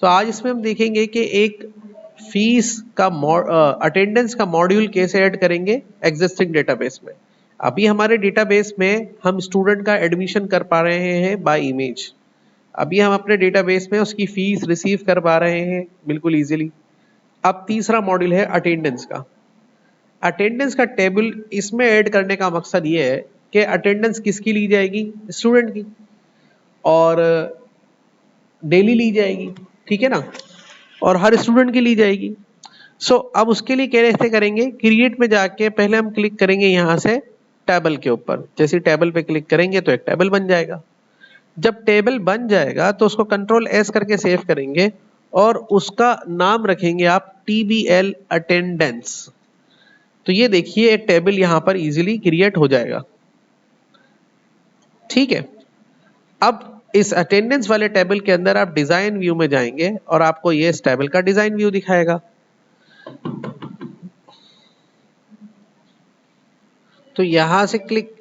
तो आज इसमें हम देखेंगे कि एक फीस का अटेंडेंस का मॉड्यूल कैसे ऐड करेंगे एग्जिस्टिंग डेटाबेस में। अभी हमारे डेटाबेस में हम स्टूडेंट का एडमिशन कर पा रहे हैं बाय इमेज। अभी हम अपने डेटाबेस में उसकी फीस रिसीव कर पा रहे हैं बिल्कुल इजीली। अब तीसरा मॉड्यूल है अटेंडेंस का। अटेंडेंस का टेबल इसमें ऐड करने का मकसद ये है कि अटेंडेंस किसकी ली जाएगी, स्टूडेंट की, और डेली ली जाएगी, ठीक है ना, और हर स्टूडेंट की ली जाएगी। अब उसके लिए कैसे करेंगे, क्रिएट में जाके पहले हम क्लिक करेंगे यहाँ से टेबल के ऊपर। जैसे टेबल पे क्लिक करेंगे तो एक टेबल बन जाएगा। जब टेबल बन जाएगा तो उसको कंट्रोल एस करके सेव करेंगे और उसका नाम रखेंगे आप TBL अटेंडेंस। तो ये देखिए एक टेबल यहाँ पर इजीली क्रिएट हो जाएगा, ठीक है। अब इस अटेंडेंस वाले टेबल के अंदर आप डिजाइन व्यू में जाएंगे और आपको ये इस टेबल का डिजाइन व्यू दिखाएगा। तो यहां से क्लिक,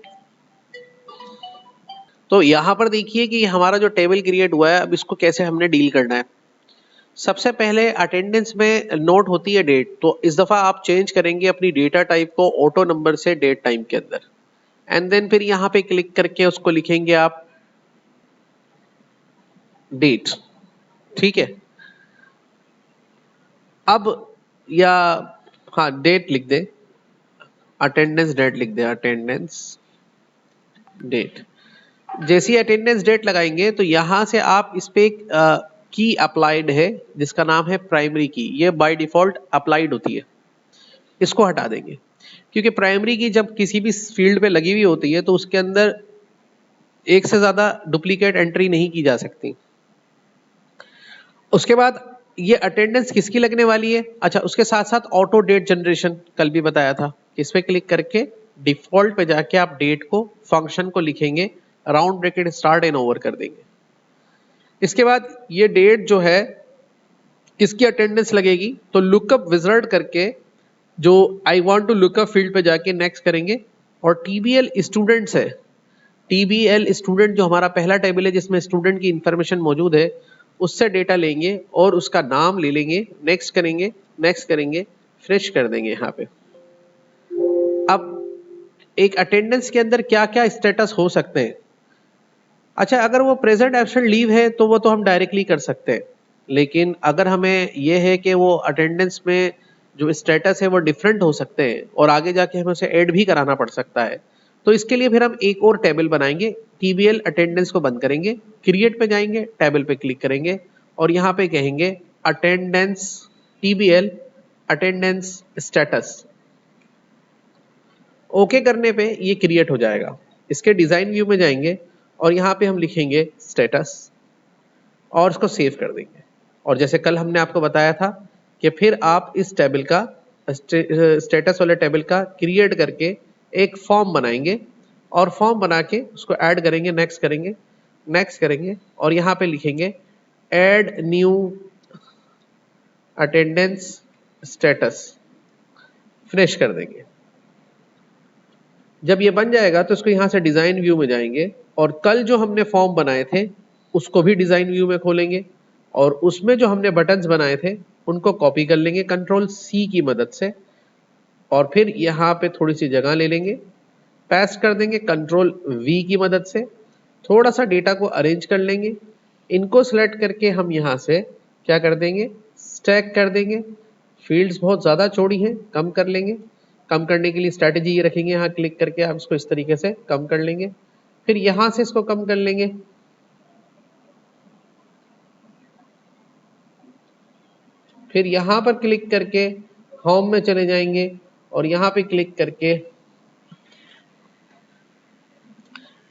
तो यहां पर देखिए कि हमारा जो टेबल क्रिएट हुआ है, अब इसको कैसे हमने डील करना है। सबसे पहले अटेंडेंस में नोट होती है डेट, तो इस दफा आप चेंज करेंगे अपनी डेटा टाइप को ऑटो नंबर से डेट टाइम के अंदर, एंड देन फिर यहाँ पे क्लिक करके उसको लिखेंगे आप डेट, ठीक है। अब या हाँ डेट लिख दे, अटेंडेंस डेट लिख दे, अटेंडेंस डेट। जैसी अटेंडेंस डेट लगाएंगे तो यहां से आप इस पे एक की अप्लाइड है जिसका नाम है प्राइमरी की, ये बाय डिफॉल्ट अप्लाइड होती है, इसको हटा देंगे। क्योंकि प्राइमरी की जब किसी भी फील्ड पे लगी हुई होती है तो उसके अंदर एक से ज्यादा डुप्लीकेट एंट्री नहीं की जा सकती। उसके बाद ये अटेंडेंस किसकी लगने वाली है, अच्छा उसके साथ साथ ऑटो डेट जनरेशन कल भी बताया था, इस पे क्लिक करके डिफॉल्ट पे जाके आप डेट को फंक्शन को लिखेंगे, round bracket start and over कर देंगे। इसके बाद ये डेट जो है किसकी अटेंडेंस लगेगी, तो लुकअप विजर्ड करके जो I want to lookup field पे जाके नेक्स्ट करेंगे, और टीबीएल स्टूडेंट्स है, टीबीएल स्टूडेंट जो हमारा पहला टेबल है जिसमें स्टूडेंट की इंफॉर्मेशन मौजूद है, उससे डेटा लेंगे और उसका नाम ले लेंगे, नेक्स्ट करेंगे, नेक्स्ट करेंगे, फ्रेश कर देंगे यहाँ पे। अब एक अटेंडेंस के अंदर क्या क्या स्टेटस हो सकते हैं, अच्छा अगर वो प्रेजेंट एब्सेंट लीव है तो वो तो हम डायरेक्टली कर सकते हैं, लेकिन अगर हमें ये है कि वो अटेंडेंस में जो स्टेटस है वो डिफरेंट हो सकते हैं और आगे जाके हमें उसे ऐड भी कराना पड़ सकता है, तो इसके लिए फिर हम एक और टेबल बनाएंगे। टीबीएल अटेंडेंस को बंद करेंगे, क्रिएट पे जाएंगे, टेबल पे क्लिक करेंगे और यहाँ पे कहेंगे अटेंडेंस टीबीएल अटेंडेंस स्टेटस। ओके करने पे ये क्रिएट हो जाएगा। इसके डिजाइन व्यू में जाएंगे और यहाँ पे हम लिखेंगे स्टेटस और इसको सेव कर देंगे। और जैसे कल हमने आपको बताया था कि फिर आप इस टेबल का स्टेटस वाले टेबल का क्रिएट करके एक फॉर्म बनाएंगे और फॉर्म बना के उसको ऐड करेंगे, नेक्स्ट करेंगे, नेक्स्ट करेंगे और यहाँ पे लिखेंगे add new attendance status, finish कर देंगे। जब ये बन जाएगा तो इसको यहाँ से डिजाइन व्यू में जाएंगे और कल जो हमने फॉर्म बनाए थे उसको भी डिजाइन व्यू में खोलेंगे और उसमें जो हमने बटन्स बनाए थे उनको कॉपी कर लेंगे कंट्रोल C की मदद से, और फिर यहाँ पे थोड़ी सी जगह ले लेंगे, पेस्ट कर देंगे कंट्रोल V की मदद से, थोड़ा सा डेटा को अरेंज कर लेंगे, इनको सिलेक्ट करके हम यहाँ से क्या कर देंगे, स्टैक कर देंगे। फील्ड्स बहुत ज़्यादा चौड़ी हैं, कम कर लेंगे। कम करने के लिए स्ट्रैटेजी ये रखेंगे, यहाँ क्लिक करके आप इसको इस तरीके से कम कर लेंगे, फिर यहाँ से इसको कम कर लेंगे, फिर यहाँ पर क्लिक करके होम में चले जाएंगे और यहाँ पे क्लिक करके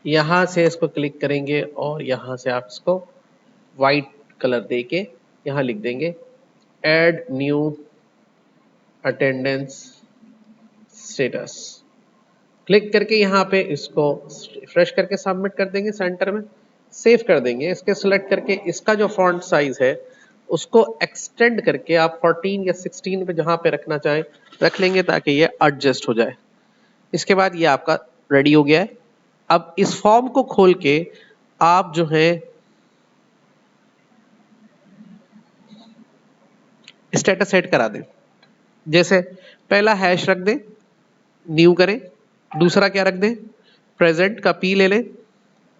यहाँ से इसको क्लिक करेंगे और यहाँ से आप इसको वाइट कलर देके यहाँ लिख देंगे add new attendance status. Click करके यहाँ पे इसको फ्रेश करके सबमिट कर देंगे, सेंटर में सेव कर देंगे। इसके सिलेक्ट करके इसका जो फॉन्ट साइज है उसको एक्सटेंड करके आप 14 या 16 पे जहाँ पे रखना चाहें रख लेंगे ताकि ये एडजस्ट हो जाए। इसके बाद ये आपका रेडी हो गया है। अब इस फॉर्म को खोल के आप जो है स्टेटस सेट करा दें। जैसे पहला हैश रख दें, न्यू करें। दूसरा क्या रख दें, प्रेजेंट का पी ले लें,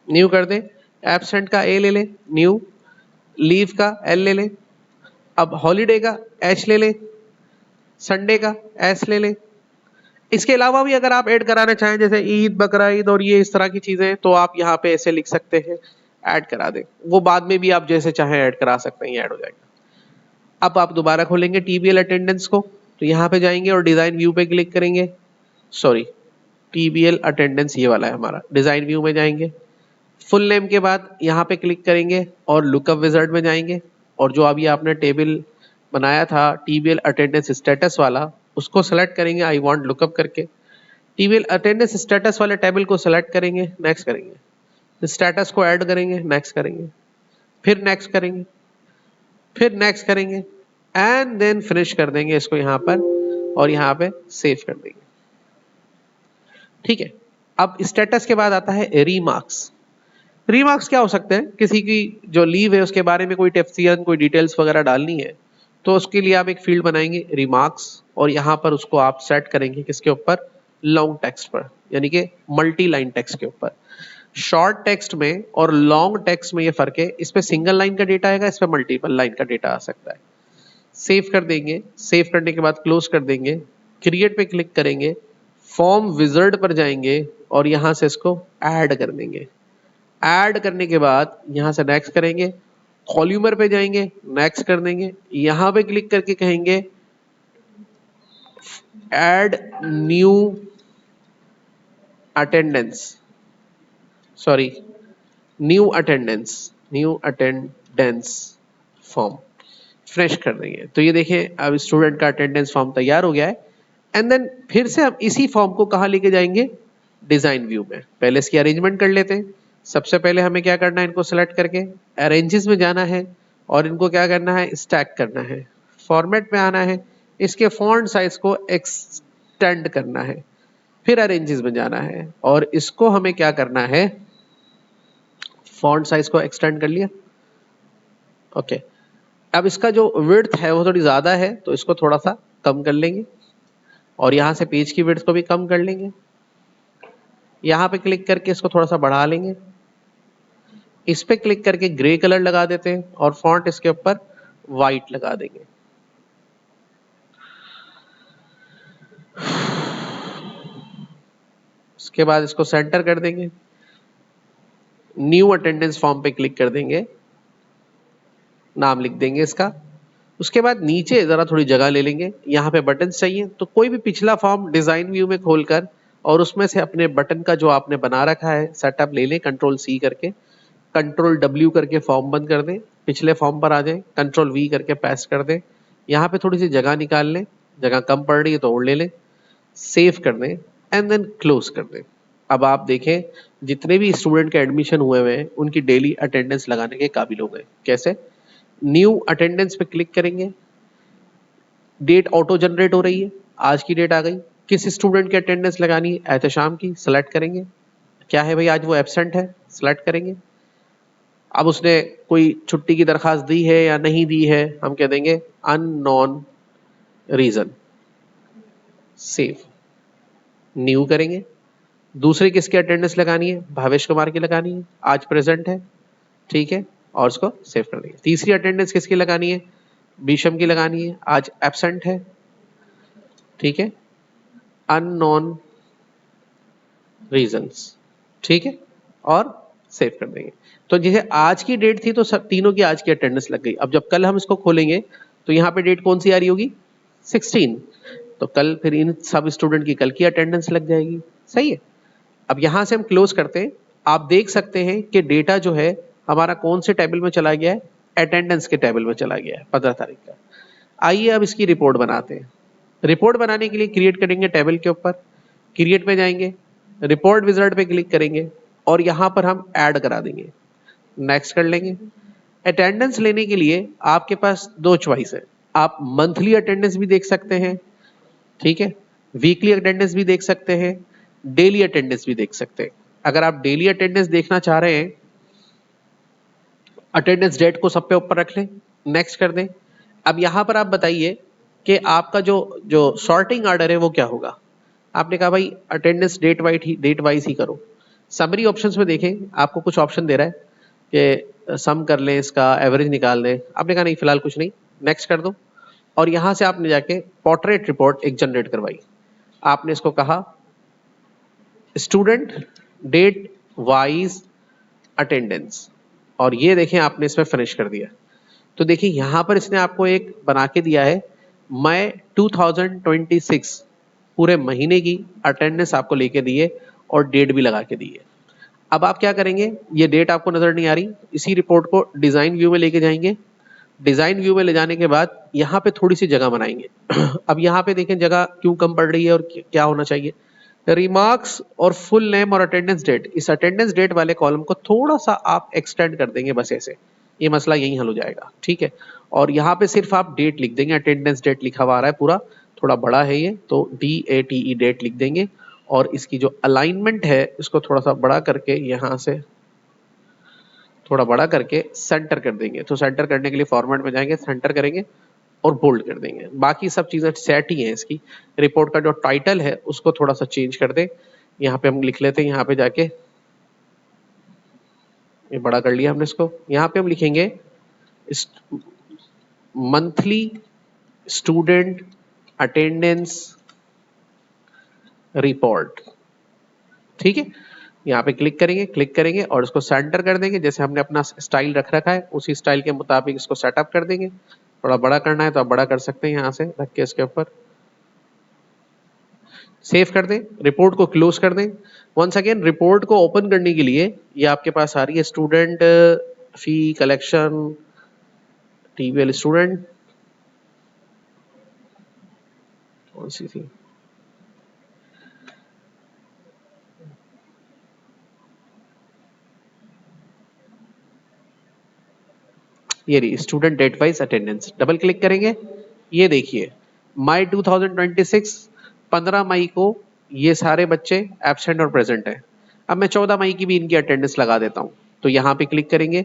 न्यू कर दें। एब्सेंट का ए ले लें, न्यू। लीव का एल ले लें। अब हॉलीडे का एच ले लें, संडे का एस ले लें। इसके अलावा भी अगर आप ऐड कराना चाहें, जैसे ईद, बकरा ईद और ये इस तरह की चीजें, तो आप यहाँ पे ऐसे लिख सकते हैं, ऐड करा दें। वो बाद में भी आप जैसे चाहें ऐड करा सकते हैं, ऐड हो जाएगा। अब आप दोबारा खोलेंगे टीबीएल अटेंडेंस को, तो यहाँ पे जाएंगे और डिजाइन व्यू पे क्लिक करेंगे। सॉरी, टीबीएल अटेंडेंस ये वाला है हमारा। डिजाइन व्यू में जाएंगे, फुल नेम के बाद यहाँ पे क्लिक करेंगे और लुकअप विजार्ड में जाएंगे, और जो अभी आपने टेबल बनाया था टीबीएल अटेंडेंस स्टेटस वाला, उसको सेलेक्ट करेंगे आई वांट लुकअप करके। टीबीएल अटेंडेंस स्टेटस वाले टेबल को सेलेक्ट करेंगे, नेक्स्ट करेंगे। स्टेटस को ऐड करेंगे, नेक्स्ट करेंगे, फिर नेक्स्ट करेंगे, फिर नेक्स्ट करेंगे, एंड देन फिनिश कर देंगे इसको यहाँ पर, और यहाँ पे सेव कर देंगे। ठीक है। अब स्टेटस के बाद आता है रीमार्क्स। रीमार्क्स क्या हो सकते हैं, किसी की जो लीव है उसके बारे में कोई टेफ्सियन, कोई डिटेल्स वगैरह डालनी है, तो उसके लिए आप एक फील्ड बनाएंगे रीमार्क्स, और यहाँ पर उसको आप सेट करेंगे किसके ऊपर, लॉन्ग टेक्स्ट पर, यानी कि मल्टी लाइन टेक्स्ट के ऊपर। शॉर्ट टेक्स्ट में और लॉन्ग टेक्स्ट में ये फर्क है, इस पे सिंगल लाइन का डेटा आएगा, इस पे मल्टीपल लाइन का डेटा आ सकता है। सेव कर देंगे, सेव करने के बाद क्लोज कर देंगे, क्रिएट पे क्लिक करेंगे, फॉर्म विजार्ड पर जाएंगे और यहाँ से इसको ऐड कर देंगे। ऐड करने के बाद यहाँ से नेक्स्ट करेंगे, कॉल्यूमर पे जाएंगे, नेक्स्ट कर देंगे, यहाँ पे क्लिक करके कहेंगे add new attendance, sorry new attendance form, fresh कर देंगे। तो ये देखिए अब स्टूडेंट का अटेंडेंस फॉर्म तैयार हो गया है। एंड देन फिर से हम इसी फॉर्म को कहाँ लेके जाएंगे, डिजाइन व्यू में। पहले इसकी अरेंजमेंट कर लेते हैं। सबसे पहले हमें क्या करना है, इनको सेलेक्ट करके अरेंजेस में जाना है और इनको क्या करना है, स्टैक करना है। फॉर्मेट में आना है, इसके फॉन्ट साइज को एक्सटेंड करना है, फिर अरेंजेस में जाना है और इसको हमें क्या करना है, फॉन्ट साइज को एक्सटेंड कर लिया। ओके, अब इसका जो विड्थ है वो थोड़ी ज्यादा है, तो इसको थोड़ा सा कम कर लेंगे और यहाँ से पेज की विड्थ को भी कम कर लेंगे। यहाँ पे क्लिक करके इसको थोड़ा सा बढ़ा लेंगे। इस पे क्लिक करके ग्रे कलर लगा देते हैं और फॉन्ट इसके ऊपर वाइट लगा देंगे। उसके बाद इसको सेंटर कर देंगे, न्यू अटेंडेंस फॉर्म पे क्लिक कर देंगे, नाम लिख देंगे इसका। उसके बाद नीचे जरा थोड़ी जगह ले लेंगे, यहाँ पे बटन चाहिए तो कोई भी पिछला फॉर्म डिजाइन व्यू में खोलकर और उसमें से अपने बटन का जो आपने बना रखा है सेटअप ले लें, कंट्रोल सी करके, कंट्रोल डब्ल्यू करके फॉर्म बंद कर दें, पिछले फॉर्म पर आ जाएं, कंट्रोल वी करके पेस्ट कर दें। यहाँ पे थोड़ी सी जगह निकाल लें, जगह कम पड़ रही है तो और ले लें, सेव कर दें एंड देन क्लोज कर दें। अब आप देखें जितने भी स्टूडेंट के एडमिशन हुए हैं उनकी डेली अटेंडेंस लगाने के काबिल हो गए। कैसे, न्यू अटेंडेंस पे क्लिक करेंगे, डेट ऑटो जनरेट हो रही है, आज की डेट आ गई। किस स्टूडेंट की अटेंडेंस लगानी है, एहतशाम की, सेलेक्ट करेंगे। क्या है भाई, आज वो एब्सेंट है, सेलेक्ट करेंगे। अब उसने कोई छुट्टी की दरखास्त दी है या नहीं दी है, हम कह देंगे अननोन रीजन, सेव, न्यू करेंगे। दूसरी किसकी अटेंडेंस लगानी है, भावेश कुमार की लगानी है, आज प्रेजेंट है, ठीक है, और उसको सेव कर देंगे। तीसरी अटेंडेंस किसकी लगानी है, बीशम की लगानी है, आज एब्सेंट है, ठीक है, अननोन रीजंस, ठीक है, और सेव कर देंगे। तो जैसे आज की डेट थी तो सब तीनों की आज की अटेंडेंस लग गई। अब जब कल हम इसको खोलेंगे तो यहाँ पे डेट कौन सी आ रही होगी, 16, तो कल फिर इन सब स्टूडेंट की कल की अटेंडेंस लग जाएगी। सही है। अब यहाँ से हम क्लोज करते हैं। आप देख सकते हैं कि डेटा जो है हमारा कौन से टेबल में चला गया है, अटेंडेंस के टेबल में चला गया है 15 तारीख का। आइए अब इसकी रिपोर्ट बनाते हैं। रिपोर्ट बनाने के लिए क्रिएट करेंगे टेबल के ऊपर, क्रिएट में जाएंगे, रिपोर्ट विजार्ड पे क्लिक करेंगे और यहाँ पर हम ऐड करा देंगे, नेक्स्ट कर लेंगे। अटेंडेंस लेने के लिए आपके पास दो चॉइस है, आप मंथली अटेंडेंस भी देख सकते हैं, ठीक है, वीकली अटेंडेंस भी देख सकते हैं, डेली अटेंडेंस भी देख सकते हैं। अगर आप डेली अटेंडेंस देखना चाह रहे हैं, अटेंडेंस डेट को सब पे ऊपर रख लें, नेक्स्ट कर दें। अब यहाँ पर आप बताइए कि आपका जो जो सॉर्टिंग ऑर्डर है वो क्या होगा। आपने कहा भाई अटेंडेंस डेट वाइज ही करो। समरी ऑप्शंस में देखें, आपको कुछ ऑप्शन दे रहा है कि सम कर लें, इसका एवरेज निकाल लें। आपने कहा नहीं फिलहाल कुछ नहीं, नेक्स्ट कर दो। और यहाँ से आपने जाके पोर्ट्रेट रिपोर्ट एक जनरेट करवाई। आपने इसको कहा स्टूडेंट डेट वाइज अटेंडेंस, और ये देखें आपने इसमें फिनिश कर दिया। तो देखिए यहाँ पर इसने आपको एक बना के दिया है, मई 2026 पूरे महीने की अटेंडेंस आपको लेके दी है और डेट भी लगा के दी है। अब आप क्या करेंगे, ये डेट आपको नजर नहीं आ रही, इसी रिपोर्ट को डिजाइन व्यू में लेके जाएंगे। डिजाइन व्यू में ले जाने के बाद यहाँ पे थोड़ी सी जगह बनाएंगे। अब यहाँ पे देखें जगह क्यों कम पड़ रही है और क्या होना चाहिए। रिमार्क्स और फुल नेम और अटेंडेंस डेट, इस अटेंडेंस डेट वाले कॉलम को थोड़ा सा आप एक्सटेंड कर देंगे, बस ऐसे ये मसला यही हल हो जाएगा, ठीक है। और यहाँ पे सिर्फ आप डेट लिख देंगे, अटेंडेंस डेट लिखा हुआ आ रहा है पूरा, थोड़ा बड़ा है ये, तो DATE डेट लिख देंगे। और इसकी जो अलाइनमेंट है इसको थोड़ा सा बड़ा करके, यहाँ से थोड़ा बड़ा करके सेंटर कर देंगे। तो सेंटर करने के लिए फॉर्मेट में जाएंगे, सेंटर करेंगे और बोल्ड कर देंगे। बाकी सब चीजें सेट ही हैं इसकी। रिपोर्ट का जो टाइटल है उसको थोड़ा सा चेंज कर दें, यहाँ पे हम लिख लेते हैं, यहाँ पे जाके ये बड़ा कर लिया हमने इसको। यहाँ पे हम लिखेंगे मंथली स्टूडेंट अटेंडेंस रिपोर्ट, ठीक है। यहाँ पे क्लिक करेंगे और इसको सेंटर कर देंगे। जैसे हमने अपना स्टाइल रख रखा है उसी स्टाइल के मुताबिक इसको सेटअप कर देंगे। थोड़ा बड़ा करना है तो आप बड़ा कर सकते हैं, यहाँ से रख के इसके ऊपर सेव कर दें, रिपोर्ट को क्लोज कर दें। वंस अगेन रिपोर्ट को ओपन करने के लिए ये आपके पास आ रही है student fee collection TVL student, कौन सी थी, ये रही student date wise attendance. Double click करेंगे, ये देखिए मई 2026 15 मई को ये सारे बच्चे एब्सेंट और प्रेजेंट है। अब मैं 14 मई की भी इनकी अटेंडेंस लगा देता हूँ। तो यहाँ पे क्लिक करेंगे,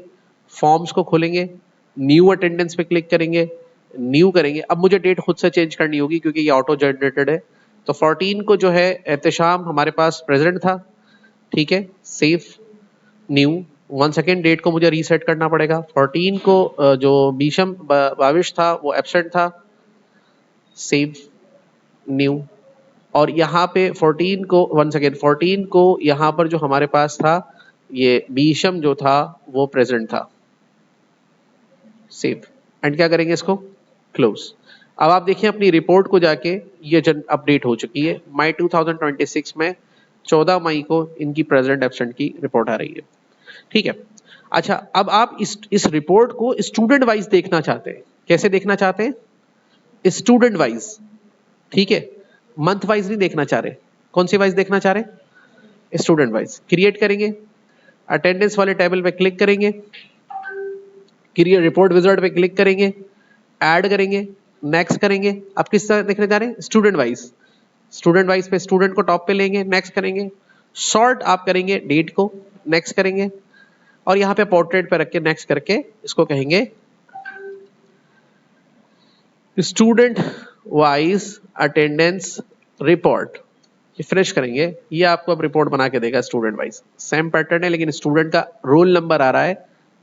फॉर्म्स को खोलेंगे, न्यू अटेंडेंस पे क्लिक करेंगे, न्यू करेंगे। अब मुझे डेट खुद से चेंज करनी होगी क्योंकि ये ऑटो जनरेटेड है। तो 14 को जो है एहतशाम हमारे पास प्रेजेंट था, ठीक है, save new. One second date को मुझे रीसेट करना पड़ेगा। 14 को जो बीशम बाविश था वो एब्सेंट था, सेव न्यू। और यहाँ पे 14 को वन सेकेंड 14 को यहाँ पर जो हमारे पास था ये बीशम जो था वो प्रेजेंट था, सेव। एंड क्या करेंगे, इसको क्लोज। अब आप देखिए अपनी रिपोर्ट को जाके ये अपडेट हो चुकी है। मई 2026 में 14 मई को इनकी प्रेजेंट एब्सेंट की रिपोर्ट आ रही है, ठीक है। अच्छा, अब आप इस रिपोर्ट को स्टूडेंट वाइज देखना चाहते हैं। कैसे देखना चाहते हैं, स्टूडेंट वाइज, ठीक है, मंथ वाइज नहीं देखना चाह रहे। कौन सी वाइज देखना चाह रहे, स्टूडेंट वाइज। क्रिएट करेंगे, अटेंडेंस वाले टेबल पे क्लिक करेंगे, क्रिएट रिपोर्ट विजार्ड पे क्लिक करेंगे, ऐड करेंगे, नेक्स्ट करेंगे। अब किस तरह देखने जा रहे हैं, स्टूडेंट वाइज। स्टूडेंट वाइज पे स्टूडेंट को टॉप पे लेंगे, नेक्स्ट करेंगे। शॉर्ट आप करेंगे डेट को, नेक्स्ट करेंगे। और यहाँ पे पोर्ट्रेट पे रख के नेक्स्ट करके इसको कहेंगे student wise attendance report. Fresh करेंगे, ये आपको अब रिपोर्ट बना के देगा स्टूडेंट वाइज। सेम पैटर्न है लेकिन स्टूडेंट का रोल नंबर आ रहा है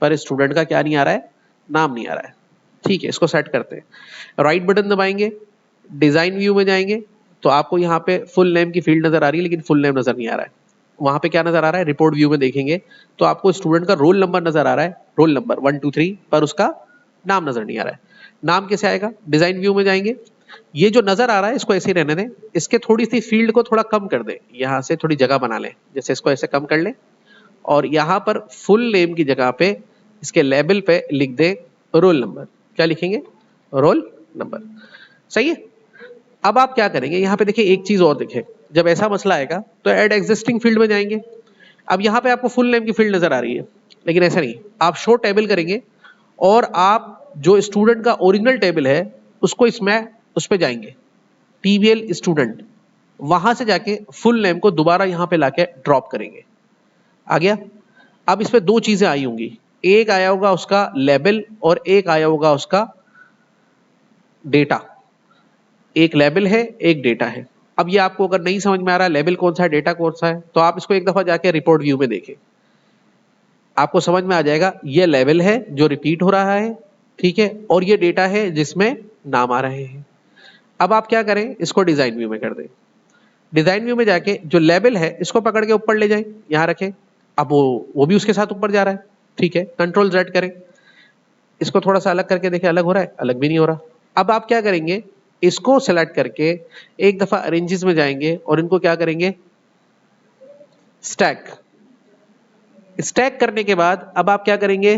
पर स्टूडेंट का क्या नहीं आ रहा है, नाम नहीं आ रहा है, ठीक है। इसको सेट करते हैं, राइट बटन दबाएंगे, डिजाइन व्यू में जाएंगे तो आपको यहाँ पे फुल नेम की फील्ड नजर आ रही है लेकिन फुल नेम नजर नहीं आ रहा है। वहां पे क्या नजर आ रहा है, रिपोर्ट व्यू में देखेंगे तो आपको स्टूडेंट का रोल नंबर नजर आ रहा है, रोल नंबर 1 2 3, पर उसका नाम नजर नहीं आ रहा है। नाम कैसे आएगा, डिजाइन व्यू में जाएंगे, ये जो नजर आ रहा है इसको ऐसे ही रहने दें, इसके थोड़ी सी फील्ड को थोड़ा कम कर दें, यहाँ से थोड़ी जगह बना लें, जैसे इसको ऐसे कम कर लें। और यहाँ पर फुल नेम की जगह पे इसके लेबल पे लिख दें रोल नंबर। क्या लिखेंगे, रोल नंबर, सही है। अब आप क्या करेंगे, यहाँ पे देखिए एक चीज और देखें, जब ऐसा मसला आएगा तो ऐड एग्जिस्टिंग फील्ड में जाएंगे। अब यहाँ पे आपको फुल नेम की फील्ड नजर आ रही है लेकिन ऐसा नहीं, आप शो टेबल करेंगे और आप जो स्टूडेंट का ओरिजिनल टेबल है उसको इसमें उस पे जाएंगे, TVL स्टूडेंट, वहां से जाके फुल नेम को दोबारा यहाँ पे लाके ड्रॉप करेंगे। आ गया। अब इसमें दो चीजें आई होंगी, एक आया होगा उसका लेबल और एक आया होगा उसका डेटा, एक लेवल है एक डेटा है। अब ये आपको अगर नहीं समझ में आ रहा लेवल कौन सा है डेटा कौन सा है, तो आप इसको एक दफा जाके रिपोर्ट व्यू में देखें, आपको समझ में आ जाएगा। ये लेवल है जो रिपीट हो रहा है, ठीक है, और ये डेटा है जिसमें नाम आ रहे हैं। अब आप क्या करें, इसको डिजाइन व्यू में कर दें। डिजाइन व्यू में जाके जो लेवल है इसको पकड़ के ऊपर ले जाएं, यहां रखें। अब वो भी उसके साथ ऊपर जा रहा है, ठीक है, कंट्रोल Z करें। इसको थोड़ा सा अलग करके देखें, अलग हो रहा है, अलग भी नहीं हो रहा। अब आप क्या करेंगे, इसको सेलेक्ट करके एक दफा अरेंजेस में जाएंगे और इनको क्या करेंगे, स्टैक। स्टैक करने के बाद अब आप क्या करेंगे,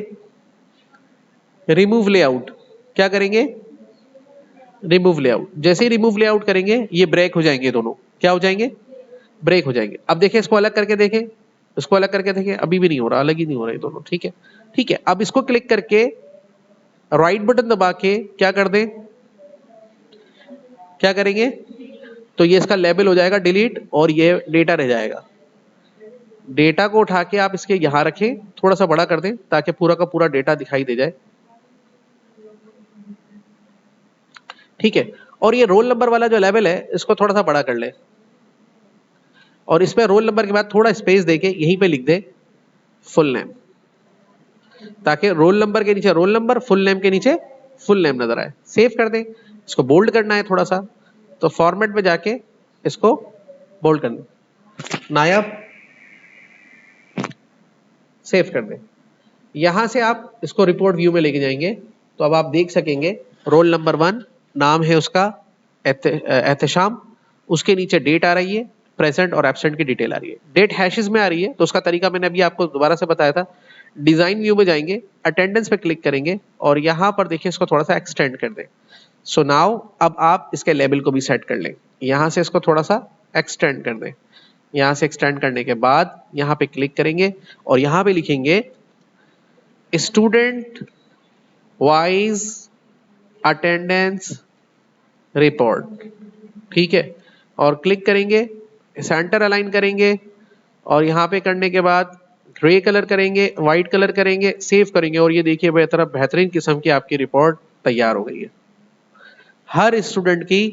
रिमूव लेआउट। क्या करेंगे, रिमूव लेआउट। जैसे ही रिमूव लेआउट करेंगे ये ब्रेक हो जाएंगे, दोनों क्या हो जाएंगे, ब्रेक हो जाएंगे। अब देखें, इसको अलग करके देखें, इसको अलग करके देखें, अभी भी नहीं हो रहा, अलग ही नहीं हो रहा ये दोनों, ठीक है। ठीक है, अब इसको क्लिक करके राइट बटन दबा के क्या कर दें, क्या करेंगे, तो ये इसका लेबल हो जाएगा डिलीट और ये डेटा रह जाएगा। डेटा को उठा के आप इसके यहां रखें, थोड़ा सा बड़ा कर दें ताकि पूरा का पूरा डेटा दिखाई दे जाए, ठीक है। और ये रोल नंबर वाला जो लेवल है इसको थोड़ा सा बड़ा कर ले और इसमें रोल नंबर के बाद थोड़ा स्पेस देके यहीं पे लिख दे फुल नेम, ताकि रोल नंबर के नीचे रोल नंबर, फुल नेम के नीचे फुल नेम नजर आए। सेव कर दें। इसको बोल्ड करना है थोड़ा सा, तो फॉर्मेट में जाके इसको बोल्ड कर दें, नायाब, सेव कर दें। यहां से आप इसको रिपोर्ट व्यू में लेके जाएंगे तो अब आप देख सकेंगे रोल नंबर 1 नाम है उसका एहतशाम, उसके नीचे डेट आ रही है, प्रेजेंट और एब्सेंट की डिटेल आ रही है। डेट हैशेस में आ रही है, तो उसका तरीका मैंने अभी आपको दोबारा से बताया था। डिजाइन व्यू में जाएंगे, अटेंडेंस पे क्लिक करेंगे और यहां पर देखिए इसको थोड़ा सा एक्सटेंड कर दें। सो नाउ अब आप इसके लेवल को भी सेट कर लें, यहां से इसको थोड़ा सा एक्सटेंड कर दें। यहां से एक्सटेंड करने के बाद यहां पे क्लिक करेंगे और यहां पे लिखेंगे स्टूडेंट वाइज अटेंडेंस रिपोर्ट, ठीक है, और क्लिक करेंगे, सेंटर अलाइन करेंगे और यहाँ पे करने के बाद ग्रे कलर करेंगे, व्हाइट कलर करेंगे, सेव करेंगे और ये देखिए बेहतरीन किस्म की आपकी रिपोर्ट तैयार हो गई है। हर स्टूडेंट की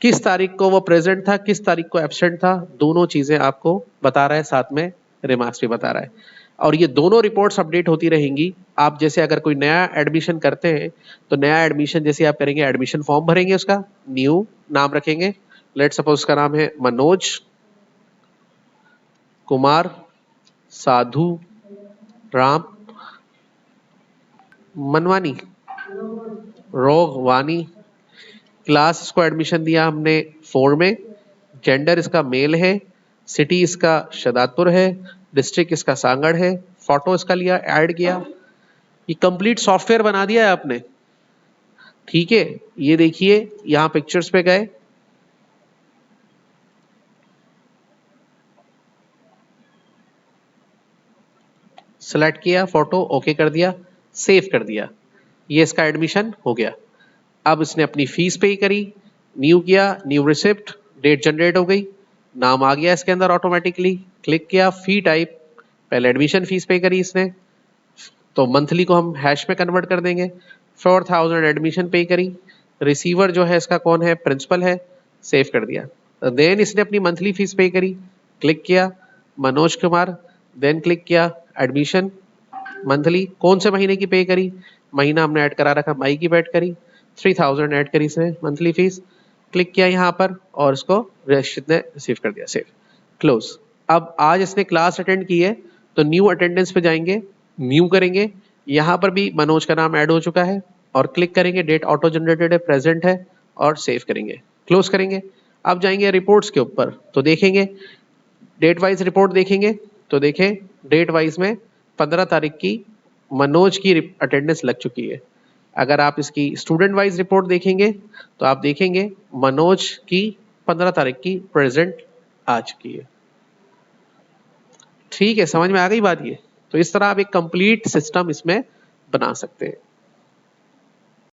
किस तारीख को वो प्रेजेंट था, किस तारीख को एब्सेंट था, दोनों चीजें आपको बता रहा है, साथ में रिमार्क्स भी बता रहा है। और ये दोनों रिपोर्ट्स अपडेट होती रहेंगी। आप जैसे अगर कोई नया एडमिशन करते हैं तो नया एडमिशन जैसे आप करेंगे, एडमिशन फॉर्म भरेंगे, उसका न्यू नाम रखेंगे, लेट सपोज उसका नाम है मनोज कुमार साधु राम मनवानी रोगवानी। क्लास इसको एडमिशन दिया हमने 4 में, जेंडर इसका मेल है, सिटी इसका शहदादपुर है, डिस्ट्रिक्ट इसका सांगड़ है, फोटो इसका लिया, ऐड किया, ये कंप्लीट सॉफ्टवेयर बना दिया है आपने, ठीक है। ये देखिए यहां पिक्चर्स पे गए, सिलेक्ट किया फोटो, ओके कर दिया, सेव कर दिया, ये इसका एडमिशन हो गया। अब इसने अपनी फीस पे करी, न्यू किया, न्यू रिसिप्ट, डेट जनरेट हो गई, नाम आ गया इसके अंदर ऑटोमेटिकली, क्लिक किया, फी टाइप, पहले एडमिशन फीस पे करी इसने, तो मंथली को हम हैश में कन्वर्ट कर देंगे, 4000 एडमिशन पे करी, रिसीवर जो है इसका कौन है, प्रिंसिपल है, सेव कर दिया। देन इसने अपनी मंथली फीस पे करी, क्लिक किया मनोज कुमार, देन क्लिक किया एडमिशन मंथली, कौन से महीने की पे करी, महीना हमने ऐड करा रखा, मई की पे करी, 3000 ऐड करी इसने मंथली फीस, क्लिक किया यहाँ पर और इसको रशीद ने रिसीव कर दिया, सेव, क्लोज। अब आज इसने क्लास अटेंड की है तो न्यू अटेंडेंस पे जाएंगे, न्यू करेंगे, यहाँ पर भी मनोज का नाम ऐड हो चुका है और क्लिक करेंगे, डेट ऑटो जनरेटेड है, प्रेजेंट है और सेव करेंगे, क्लोज करेंगे। अब जाएंगे रिपोर्ट्स के ऊपर तो देखेंगे डेट वाइज रिपोर्ट देखेंगे, तो देखें डेट वाइज में 15 तारीख की मनोज की अटेंडेंस लग चुकी है। अगर आप इसकी स्टूडेंट वाइज रिपोर्ट देखेंगे तो आप देखेंगे मनोज की 15 तारीख की प्रेजेंट आ चुकी है, ठीक है, समझ में आ गई बात ये। तो इस तरह आप एक कंप्लीट सिस्टम इसमें बना सकते हैं।